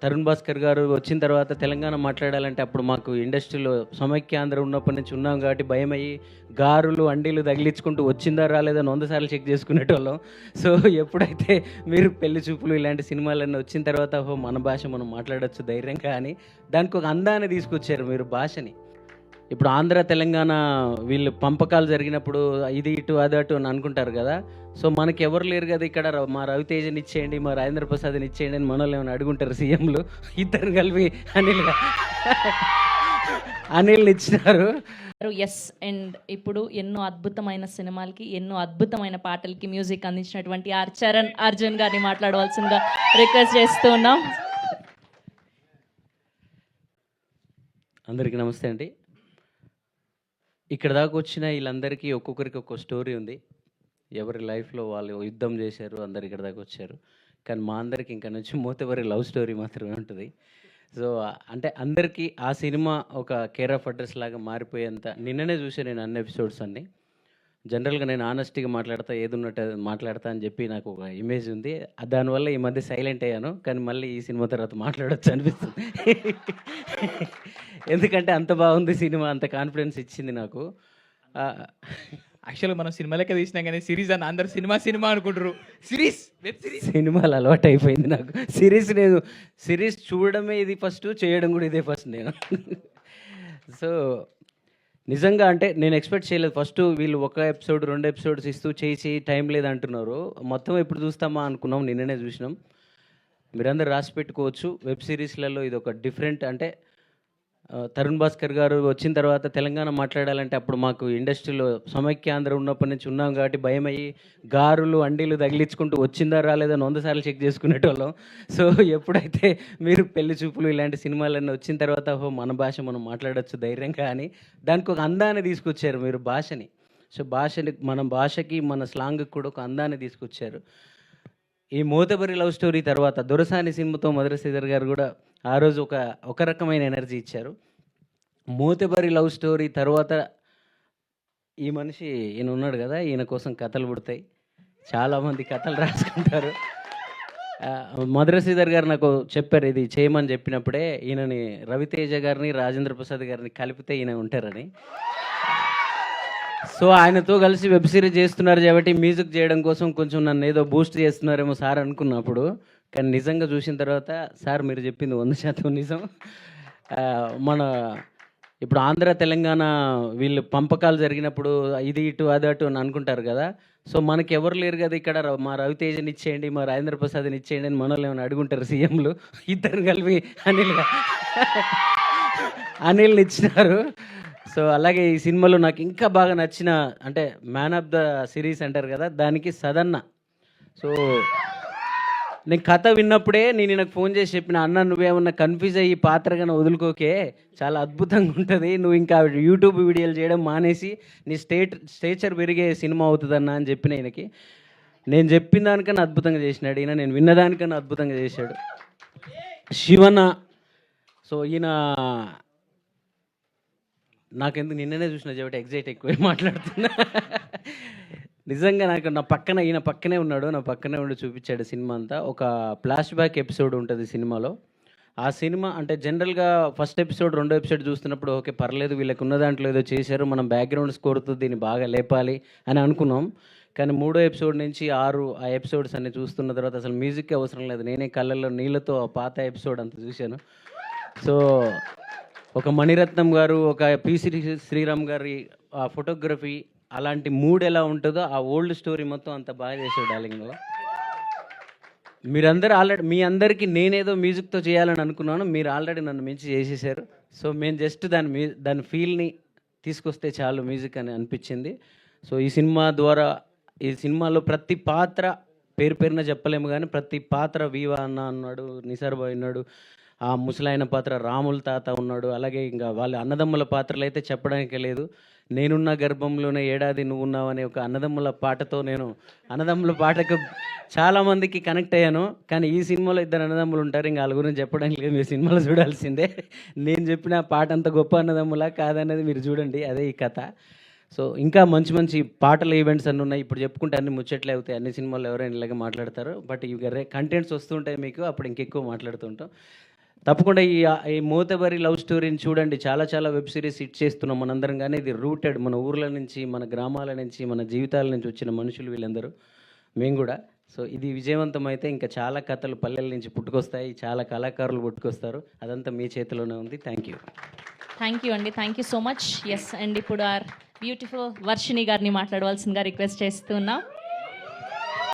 తరుణ్ భాస్కర్ గారు వచ్చిన తర్వాత తెలంగాణ మాట్లాడాలంటే అప్పుడు మాకు ఇండస్ట్రీలో సమైక్యాంధ్ర ఉన్నప్పటి నుంచి ఉన్నాం కాబట్టి భయమయ్యి గారులు అండీలు తగిలించుకుంటూ వచ్చిందా రాలేదని 100 సార్లు చెక్ చేసుకునేటోళ్ళం. సో ఎప్పుడైతే మీరు పెళ్లి చూపులు ఇలాంటి సినిమాలన్నీ వచ్చిన తర్వాత ఓహో మన భాష మనం మాట్లాడొచ్చు ధైర్యంగా అని దానికి ఒక అందాన్ని తీసుకొచ్చారు మీరు భాషని. ఇప్పుడు ఆంధ్ర తెలంగాణ వీళ్ళు పంపకాలు జరిగినప్పుడు ఇది ఇటు అది అటు అని అనుకుంటారు కదా. సో మనకి ఎవరు లేరు కదా ఇక్కడ, మా రవితేజని ఇచ్చేయండి, మా రాజేంద్ర ప్రసాద్ని ఇచ్చేయండి అని మనోళ్ళు ఏమైనా అడుగుంటారు సీఎంలు. ఇద్దరు కలిపి అనిల్ని ఇచ్చినారు. ఎస్. అండ్ ఇప్పుడు ఎన్నో అద్భుతమైన సినిమాలకి, ఎన్నో అద్భుతమైన పాటలకి మ్యూజిక్ అందించినటువంటి చరణ్ అర్జున్ గారిని మాట్లాడవలసిందిగా రిక్వెస్ట్ చేస్తూ ఉన్నాం. అందరికీ నమస్తే అండి. ఇక్కడ దాకా వచ్చిన వీళ్ళందరికీ ఒక్కొక్కరికి ఒక్కొక్క స్టోరీ ఉంది. ఎవరి లైఫ్లో వాళ్ళు యుద్ధం చేశారు, అందరు ఇక్కడ దాకా వచ్చారు. కానీ మా అందరికి ఇంకా నుంచి మూతవరి లవ్ స్టోరీ మాత్రమే ఉంటుంది. సో అంటే అందరికీ ఆ సినిమా ఒక కేర్ ఆఫ్ అడ్రస్ లాగా మారిపోయేంత నిన్ననే చూసాను నేను అన్ని ఎపిసోడ్స్ అన్నీ. జనరల్గా నేను ఆనెస్ట్గా మాట్లాడతా, ఏది ఉన్నట్టు మాట్లాడతా అని చెప్పి నాకు ఒక ఇమేజ్ ఉంది. దానివల్ల ఈ మధ్య సైలెంట్ అయ్యాను. కానీ మళ్ళీ ఈ సినిమా తర్వాత మాట్లాడచ్చు అనిపిస్తుంది. ఎందుకంటే అంత బాగుంది సినిమా, అంత కాన్ఫిడెన్స్ ఇచ్చింది నాకు. యాక్చువల్గా మనం సినిమా లెక్క తీసినాం కానీ సిరీస్ అని అందరు సినిమా అనుకుంటారు. వెబ్ సిరీస్ సినిమాలు అలవాటు అయిపోయింది నాకు. సిరీస్ చూడడమే ఇది ఫస్ట్, చేయడం కూడా ఇదే ఫస్ట్ నేను. సో నిజంగా అంటే నేను ఎక్స్పెక్ట్ చేయలేదు. ఫస్ట్ వీళ్ళు 1 ఎపిసోడ్ 2 ఎపిసోడ్స్ ఇస్తూ చేసి టైం లేదంటున్నారు. మొత్తం ఎప్పుడు చూస్తామా అనుకున్నాం, నిన్ననే చూసినాం. మీరందరూ రాసి పెట్టుకోవచ్చు. వెబ్ సిరీస్లలో ఇది ఒక డిఫరెంట్. అంటే తరుణ్ భాస్కర్ గారు వచ్చిన తర్వాత తెలంగాణ మాట్లాడాలంటే అప్పుడు మాకు ఇండస్ట్రీలో సమైక్యాంధ్ర ఉన్నప్పటి నుంచి ఉన్నాం కాబట్టి భయమయ్యి గారులు అండీలు తగిలించుకుంటూ వచ్చిందా రాలేదని 100 సార్లు చెక్ చేసుకునేటోళ్ళం. సో ఎప్పుడైతే మీరు పెళ్లి చూపులు ఇలాంటి సినిమాలన్నీ వచ్చిన తర్వాత ఓహో మన భాష మనం మాట్లాడొచ్చు ధైర్యంగా అని దానికి ఒక అందాన్ని తీసుకొచ్చారు మీరు భాషని. సో మన భాషకి మన స్లాంగ్కి కూడా ఒక అందాన్ని తీసుకొచ్చారు. ఈ మోతబరి లవ్ స్టోరీ తర్వాత దొరసాని సినిమాతో మధుర శ్రీధర్ గారు కూడా ఆ రోజు ఒక రకమైన ఎనర్జీ ఇచ్చారు. మోతబరి లవ్ స్టోరీ తర్వాత ఈ మనిషి ఈయన ఉన్నాడు కదా, ఈయన కోసం కథలు పుడతాయి, చాలామంది కథలు రాసుకుంటారు. మధుర శ్రీధర్ గారు నాకు చెప్పారు ఇది చేయమని చెప్పినప్పుడే, ఈయనని రవితేజ గారిని రాజేంద్ర ప్రసాద్ గారిని కలిపితే ఈయన ఉంటారని. సో ఆయనతో కలిసి వెబ్ సిరీస్ చేస్తున్నారు కాబట్టి మ్యూజిక్ చేయడం కోసం కొంచెం నన్ను ఏదో బూస్ట్ చేస్తున్నారేమో సార్ అనుకున్నప్పుడు. కానీ నిజంగా చూసిన తర్వాత సార్ మీరు చెప్పింది 100% నిజం. మన ఇప్పుడు ఆంధ్ర తెలంగాణ వీళ్ళు పంపకాలు జరిగినప్పుడు ఇది ఇటు అది అటు అని అనుకుంటారు కదా. సో మనకి ఎవరు లేరు కదా ఇక్కడ, మా రవితేజని ఇచ్చేయండి, మా రాజేంద్ర ప్రసాద్ని ఇచ్చేయండి అని మనోళ్ళు ఏమైనా అడుగుంటారు సీఎంలు. ఇద్దరు కలిపి అనిల్ని ఇచ్చినారు. సో అలాగే ఈ సినిమాలో నాకు ఇంకా బాగా నచ్చిన అంటే మ్యాన్ ఆఫ్ ద సిరీస్ అంటారు కదా, దానికి సదన్న. సో నేను కథ విన్నప్పుడే నేను నాకు ఫోన్ చేసి చెప్పిన, అన్న నువ్వేమన్నా కన్ఫ్యూజ్ అయ్యి పాత్రగా వదులుకోకే, చాలా అద్భుతంగా ఉంటుంది, నువ్వు ఇంకా యూట్యూబ్ వీడియోలు చేయడం మానేసి నీ స్టేచర్ పెరిగే సినిమా అవుతుందన్న అని చెప్పిన ఈయనకి. నేను చెప్పిన దానికన్నా అద్భుతంగా చేసినాడు ఈయన, నేను విన్నదానికన్నా అద్భుతంగా చేశాడు శివన్న. సో ఈయన నాకెందుకు నిన్ననే చూసిన కాబట్టి ఎగ్జైట్ ఎక్కువ మాట్లాడుతున్నా. నిజంగా నాకు ఈయన పక్కనే ఉన్నాడు, నా పక్కనే ఉండి చూపించాడు సినిమా అంతా. ఒక ఫ్లాష్ బ్యాక్ ఎపిసోడ్ ఉంటుంది సినిమాలో. ఆ సినిమా అంటే జనరల్గా ఫస్ట్ ఎపిసోడ్ 2 ఎపిసోడ్ చూస్తున్నప్పుడు ఓకే పర్లేదు వీళ్ళకి ఉన్న దాంట్లో ఏదో చేశారు, మనం బ్యాక్గ్రౌండ్ స్కోర్తో దీన్ని బాగా లేపాలి అని అనుకున్నాం. కానీ 3వ ఎపిసోడ్ నుంచి 6 ఆ ఎపిసోడ్స్ అన్ని చూస్తున్న తర్వాత అసలు మ్యూజిక్ అవసరం లేదు, నేనే కళ్ళల్లో నీళ్ళతో ఆ పాత ఎపిసోడ్ అంతా చూశాను. సో ఒక మణిరత్నం గారు, ఒక పిసి శ్రీరామ్ గారి ఆ ఫోటోగ్రఫీ, అలాంటి మూడ్ ఎలా ఉంటుందో ఆ ఓల్డ్ స్టోరీ మొత్తం అంత బాగా చేశాడు డార్లింగ్లో. మీరందరూ ఆల్రెడీ మీ అందరికీ నేనేదో మ్యూజిక్తో చేయాలని అనుకున్నాను, మీరు ఆల్రెడీ నన్ను మించి చేసేసారు. సో మేము జస్ట్ దాని ఫీల్ని తీసుకొస్తే చాలు మ్యూజిక్ అని అనిపించింది. సో ఈ సినిమా ద్వారా ఈ సినిమాలో ప్రతి పాత్ర పేరున చెప్పలేము కానీ ప్రతి పాత్ర వీవా అన్న ఉన్నాడు, నిసార్ బాయ్ ఉన్నాడు, ఆ ముసలాయన పాత్ర రాముల తాత ఉన్నాడు, అలాగే ఇంకా వాళ్ళ అన్నదమ్ముల పాత్రలు అయితే చెప్పడానికే లేదు. నేనున్న గర్భంలోనే ఏడాది నువ్వు ఉన్నావు అనే ఒక అన్నదమ్ముల పాటతో నేను అన్నదమ్ముల పాటకు చాలామందికి కనెక్ట్ అయ్యాను. కానీ ఈ సినిమాలో 2 అన్నదమ్ములు ఉంటారు, ఇంకా వాళ్ళ గురించి చెప్పడానికి లేదు, మీరు సినిమాలో చూడాల్సిందే. నేను చెప్పిన పాట అంత గొప్ప అన్నదమ్ములా కాదనేది మీరు చూడండి, అదే ఈ కథ. సో ఇంకా మంచి మంచి పాటల ఈవెంట్స్ అన్నీ ఉన్నాయి. ఇప్పుడు చెప్పుకుంటే అన్ని ముచ్చట్లే అవుతాయి. అన్ని సినిమాల్లో ఎవరైనా ఇలాగే మాట్లాడతారు. బట్ ఇవి కంటెంట్స్ వస్తుంటాయి మీకు, అప్పుడు ఇంకెక్కువ మాట్లాడుతుంటాం. తప్పకుండా ఈ మోతబరి లవ్ స్టోరీని చూడండి. చాలా చాలా వెబ్ సిరీస్ హిట్ చేస్తున్నాం మనందరం. కానీ ఇది రూటెడ్ మన ఊర్ల నుంచి, మన గ్రామాల నుంచి, మన జీవితాల నుంచి వచ్చిన మనుషులు వీళ్ళందరూ, మేము కూడా. సో ఇది విజయవంతం అయితే ఇంకా చాలా కథలు పల్లెల నుంచి పుట్టుకొస్తాయి, చాలా కళాకారులు పుట్టుకొస్తారు. అదంతా మీ చేతిలోనే ఉంది. థ్యాంక్ యూ అండి, thank you so much. Yes, and ఇప్పుడు ఆర్ బ్యూటిఫుల్ వర్షిణి గారిని మాట్లాడవలసిందిగా రిక్వెస్ట్ చేస్తున్నాం.